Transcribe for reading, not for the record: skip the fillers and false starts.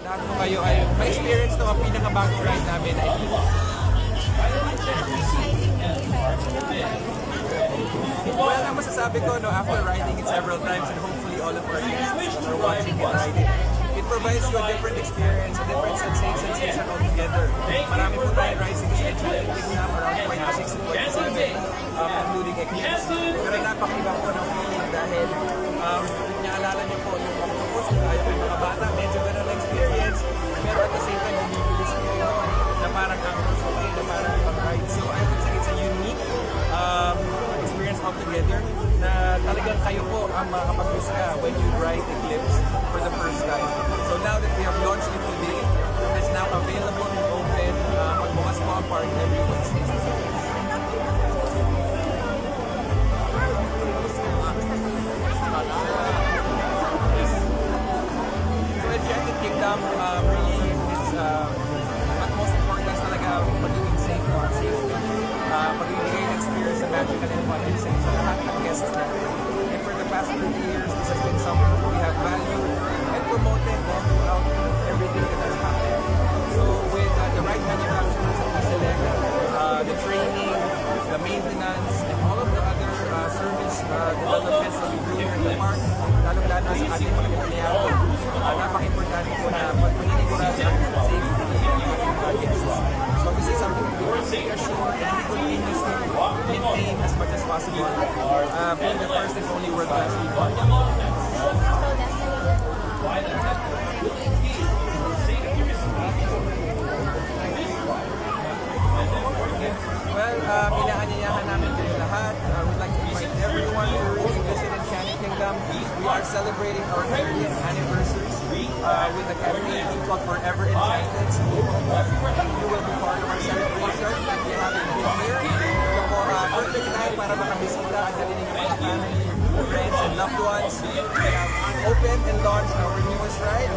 lahat po kayo ay ma-experience to ang pinakabagong ride namin ay well, ang masasabi ko, no, after riding it several times and hopefully all of our guests are watching it ride it provides you a different experience, a different sensation altogether. Marami po tayong rides dito sa Enchanted Kingdom, around 26 to 27, including Eclipse. Pero napakaiba po ng feeling dahil naalala niyo po yung octopus, tayo po yung mga bata, medyo ganun na experience. Pero at the same time, bumibilis niyo yun na parang ang ride, na parang ibang ride. So I would say it's a unique experience altogether na talagang kayo po ang makakapag-husga when you ride Eclipse for the first time. So now that we have launched it today, it's now available and open. Magbukas po ang park every Wednesday. So Enchanted Kingdom really is at most important talaga magiging safe or safety. Pagbibigay ng experience na magical and fun and safe sa lahat ng guests natin. And for the past 30 years, this has been something we have valued and promoted throughout everything that has happened. So with the right manufacturers that we select, the training, the maintenance, and all of the other service developments that we do here in the park, lalong-lalo sa ating mga empleyado, napaka-importante po na pagpaninigurado ang safety ng ating guests. So this is something that we will make sure and we continuously maintain as much as possible, being the first and only world-class theme park. Well, pinaanyayahan namin kayo lahat. I would like to invite everyone to really visit Enchanted Kingdom. We are celebrating our 30th anniversary with the campaign called Forever Enchanted. So we hope that you will be part of our celebration. If you haven't been here, ito po perfect time para makabisita at dali ng mga family, friends, and loved ones. We have opened and launched our newest ride,